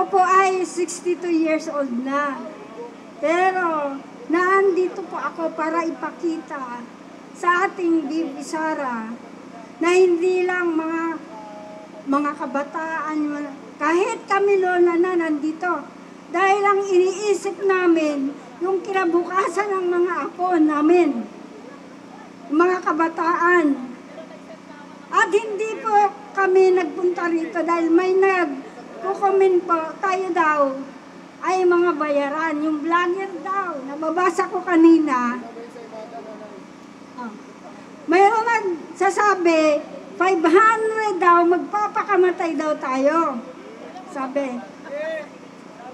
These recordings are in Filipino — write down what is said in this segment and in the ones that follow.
Ako po ay 62 years old na. Pero naandito po ako para ipakita sa ating Bibi Sara na hindi lang mga kabataan, kahit kami lola na nandito. Dahil ang iniisip namin, yung kinabukasan ng mga apo namin, mga kabataan. At hindi po kami nagpunta rito dahil may nagko-comment po, tayo daw ay mga bayaran. Yung vlogger daw, nababasa ko kanina, mayroon nagsasabi, 500 daw, magpapakamatay daw tayo. Sabi.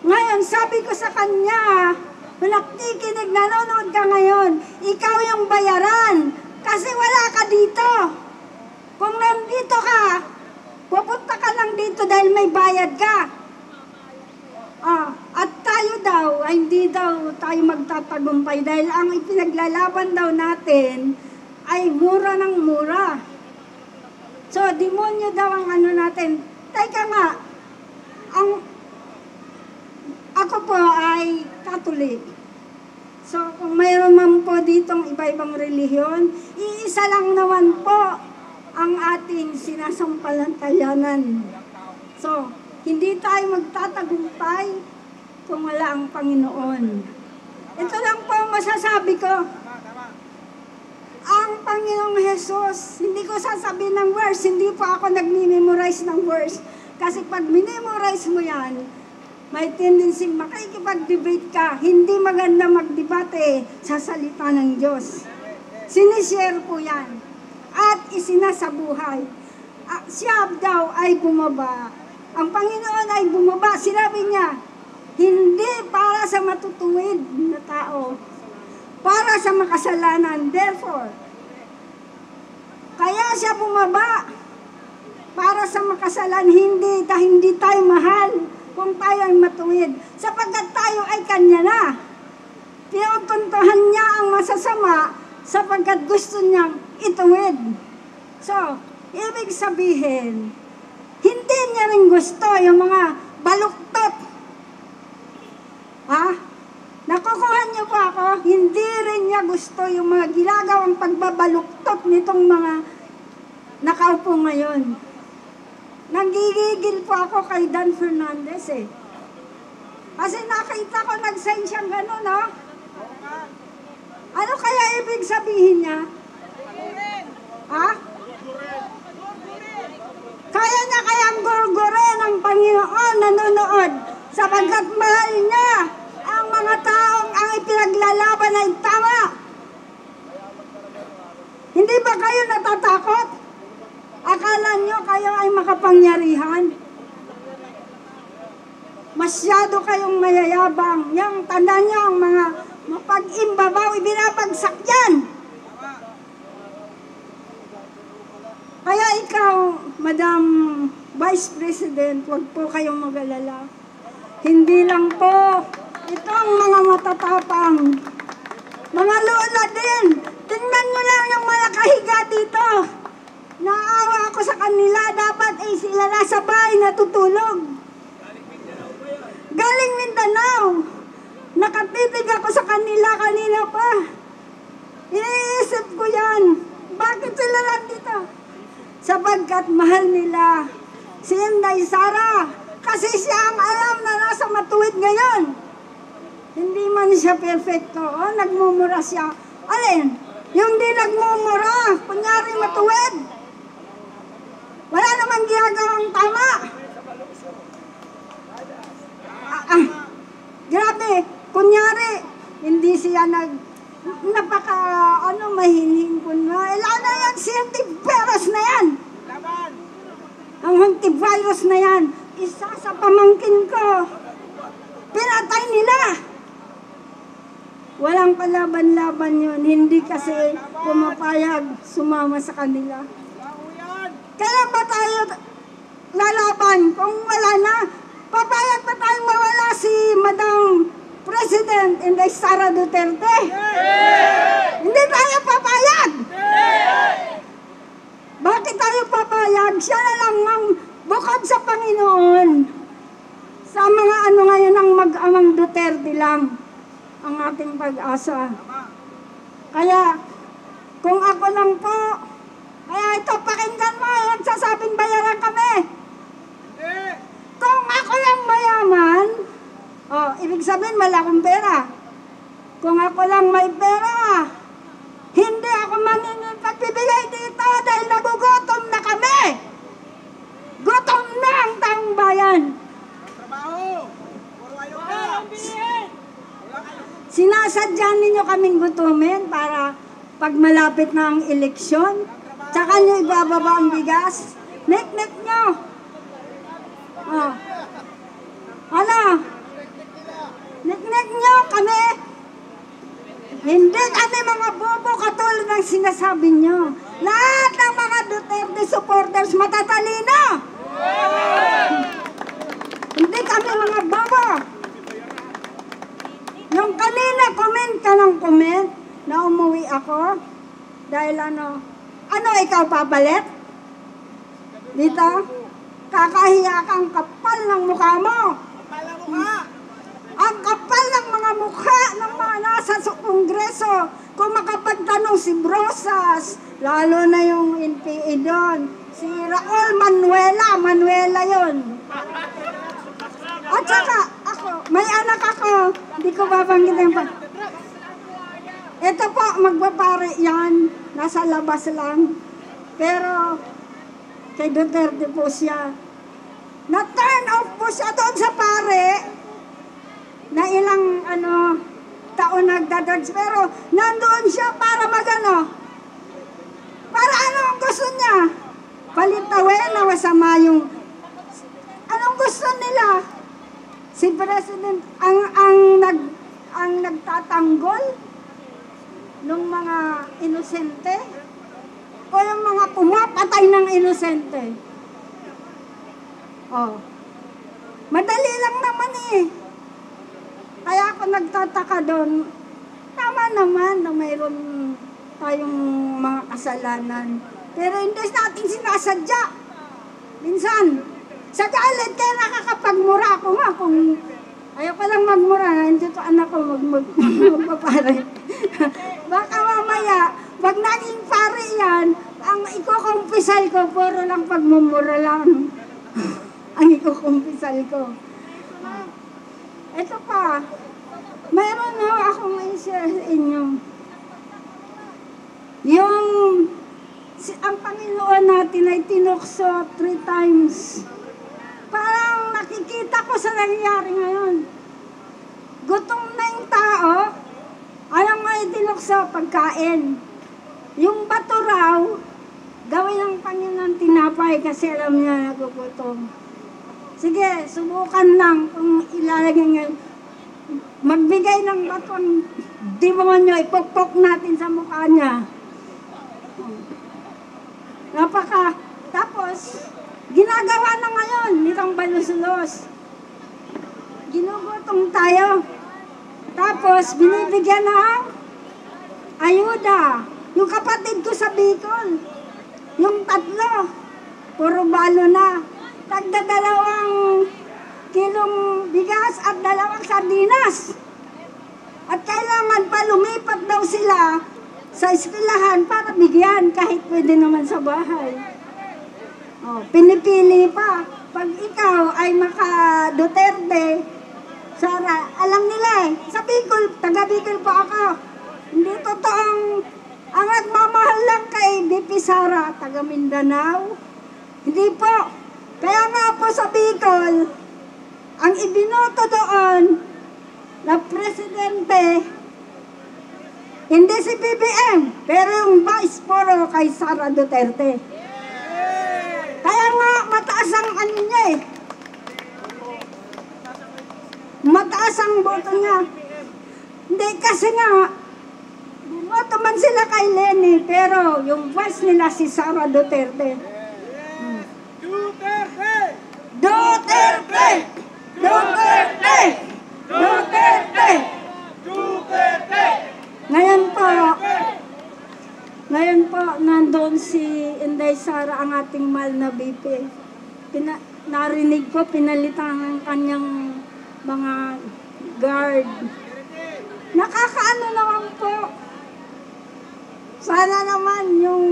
Ngayon, sabi ko sa kanya, nakikinig, nanonood ka ngayon, ikaw yung bayaran, kasi wala ka dito. Kung nandito ka, pupunta ka lang dito dahil may bayad ka. At tayo daw, ay hindi daw tayo magtatagumpay dahil ang ipinaglalaban daw natin ay mura ng mura. So, demonyo daw ang ano natin. Teka nga, ako po ay Catholic. So, kung mayroon man po ditong iba-ibang relihiyon, iisa lang naman po ang ating sinasampalantayanan. So, hindi tayo magtatagumpay kung wala ang Panginoon. Ito lang po ang masasabi ko. Ang Panginoong Jesus, hindi ko sasabihin ng verse, hindi po ako nag-memorize ng verse. Kasi pag minimorize mo yan, may tendency makikipag-debate ka. Hindi maganda magdebate sa salita ng Diyos. Sinishare po yan. At isinasabuhay. Siya daw ay bumaba. Ang Panginoon ay bumaba. Sinabi niya, hindi para sa matutuwid na tao, para sa makasalanan. Therefore, kaya siya bumaba para sa makasalan, hindi tayo mahal kung tayo ay matuwid. Sapagkat tayo ay kanya na. Tinutuntuhan niya ang masasama sapagkat gusto niyang ituwid. So, ibig sabihin, hindi niya rin gusto yung mga baluktot. Nakukuha niyo po ako, hindi rin niya gusto yung mga ginagawang pagbabaluktot nitong mga nakaupo ngayon. Nanggigigil po ako kay Dan Fernandez Kasi nakita ko nag-sign siyang gano'n, no? Ano kaya ibig sabihin niya? Kaya niya kayang gurgurin ang Panginoon nanonood sapagkat mahal niya ang mga taong ang ipinaglalaban ay tama. Hindi ba kayo natatakot? Akala niyo kayo ay makapangyarihan? Masyado kayong mayayabang. Yang tanda niyo ang mga mapag-imbabaw, ibinabagsak yan. Kaya ikaw, Madam Vice President, huwag po kayong mag-alala. Hindi lang po itong mga matatapang. Mga lola din, tingnan nyo lang yung mga nakahiga dito. Naawa ako sa kanila, dapat ay sila nasa bahay natutulog. Galing Mindanao. Nakatitig ako sa kanila kanina pa. Iniisip ko yan. Bakit sila nandito? Sapagkat mahal nila si Inday Sara. Kasi siya ang alam na nasa matuwid ngayon. Hindi man siya perfecto. Nagmumura siya. Alin? Yung di nagmumura, kunyari matuwid. Wala namang ginagawang tama. Grabe, kunyari, hindi siya mahinhin ko na. Ano yan, si antivirus na yan. Ang antivirus na yan, isa sa pamangkin ko. Pinatay nila. Walang kalaban-laban yun. Hindi kasi pumapayag sumama sa kanila. Kaya ba tayo lalaban kung wala na? Papayag ba tayong mawala si Madam President Inday Sara Duterte? Hindi tayo papayag! Bakit tayo papayag? Siya na lang ang bukod sa Panginoon, sa mga Duterte lang ang ating pag-asa. Kaya, kung ako lang po, kaya ito, pakinggan mo, yung sasabing bayaran kami. Kung ako lang mayaman, ibig sabihin wala akong pera. Kung ako lang may pera, hindi ako maningin pagbibigay dito dahil nagugutom na kami. Gutom na ang taong bayan. Sinasadya ninyo kaming gutumin para pag malapit na ang eleksyon, tsaka nyo ibababa ang bigas. Nek-nek nyo. Ano? Nek-nek nyo kami. Hindi kami mga bobo katulad ng sinasabi nyo. Lahat ng mga Duterte supporters matatalino. Hindi kami mga bobo. Yung kanina comment ka ng comment na umuwi ako dahil ano ikaw papalit? Dito? Kakahiya kang kapal ng mukha mo. Ang kapal ng mga mukha ng mga nasa Kongreso. Kung makapagtanong si Brosas, lalo na yung NPA doon, si Raul Manuela yon. At saka, ako, may anak ako, hindi ko babanggitin pa. Ito po, magbapare yan, nasa labas lang. Pero, kay Duterte po siya. Na-turn off po siya doon sa pare, na ilang taon nagdadrugs, pero nandoon siya para magano. Para ano ang gusto niya? Palitawin na masama yung anong gusto nila? Si President ang nagtatanggol ng mga inosente o yung mga pumapatay ng inosente. Madali lang naman eh. Kaya ako nagtataka doon, tama naman na mayroon tayong mga kasalanan. Pero hindi natin sinasadya. Minsan, sa galit kaya nakakapagmura ako nga kung ayoko lang magmura, hindi to anak ko magpapare. Baka mamaya, pag naging pare yan, ang ikukumpisal ko, puro lang pagmumura lang. Ang ikukumpisal ko. Ito pa, mayroon na akong i-share sa inyo. Ang Panginoon natin ay tinukso 3 times. Parang nakikita ko sa nangyayari ngayon. Gutom na yung tao, alam mo itinukso pagkain. Yung bato raw, gawin ng Panginoon tinapay kasi alam niya nagugutom. Sige, subukan lang kung ilalagay ngayon. Magbigay ng bato ang demonyo, ipokpok natin sa mukha niya. Tapos, ginagawa na ngayon nitong balusulos. Ginugutom tayo. Tapos, binibigyan ng ayuda. Yung kapatid ko sa Bicol, yung 3, puro balo na. Tagda 2 kilong bigas at 2 sardinas. At kailangan pa lumipat daw sila sa eskwelahan para bigyan kahit pwede naman sa bahay. Pinipili pa. Pag ikaw ay maka-Duterte, Sara, alam nila eh. Sa Bicol, taga Bicol pa ako. Hindi totoong ang nagmamahal lang kay BP Sara, taga Mindanao. Hindi po. Kaya nga po sa Bicol, ang ibinoto doon na presidente, hindi si BBM, pero yung vice puro kay Sara Duterte. Kaya nga mataas ang niya eh. Mataas ang boto niya. Hindi kasi nga, bumoto man sila kay Leni, pero yung vice nila si Sara Duterte. Duterte! Duterte! Duterte! Duterte! Ngayon po, nandoon si Inday Sara, ang ating mahal na BP. Narinig ko, pinalitan ng kanyang mga guard. Nakakaano naman po. Sana naman yung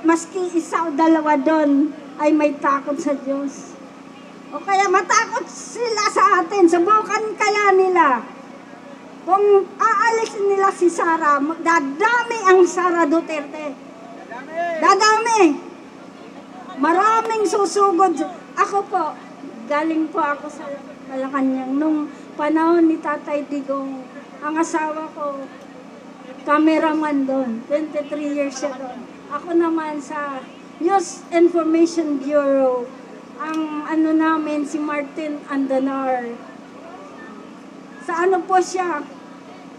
maski isa o dalawa doon ay may takot sa Diyos. O kaya matakot sila sa atin. Subukan kaya nila. Kung aalis nila si Sara, dadami ang Sara Duterte. Dadami. Maraming susugod. Ako po, galing po ako sa Malacanang. Nung panahon ni Tatay Digong, ang asawa ko, cameraman doon. 23 years siya doon. Ako naman sa News Information Bureau. Ang ano namin, si Martin Andanar. Sa ano po siya,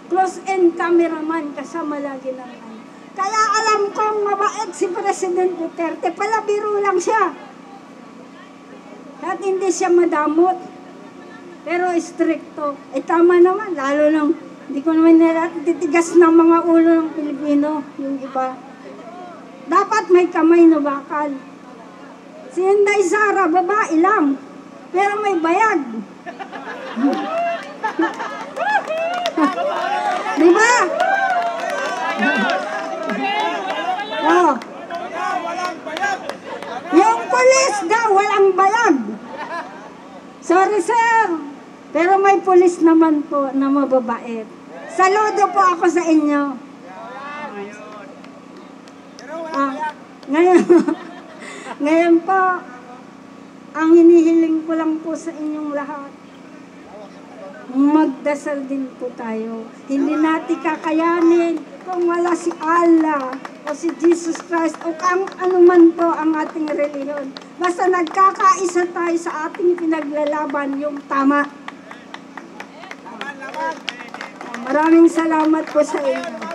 close-end cameraman, kasama lagi naman. Kaya alam kong mabait si President Duterte, pala biro lang siya. At hindi siya madamot. Pero stricto. Tama naman, lalo nang hindi ko naman titigas ng mga ulo ng Pilipino, yung iba. Dapat may kamay na bakal. Si Inday Sara, babae lang. Pero may bayag. Di ba? Oh. Yung pulis daw, walang bayag. Sorry, sir. Pero may pulis naman po na mababait. Saludo po ako sa inyo. Ngayon po, ang hinihiling ko lang po sa inyong lahat, magdasal din po tayo. Hindi natin kakayanin kung wala si Allah o si Jesus Christ o kung anuman po ang ating reliyon. Basta nagkakaisa tayo sa ating pinaglalaban, yung tama. Maraming salamat po sa inyo.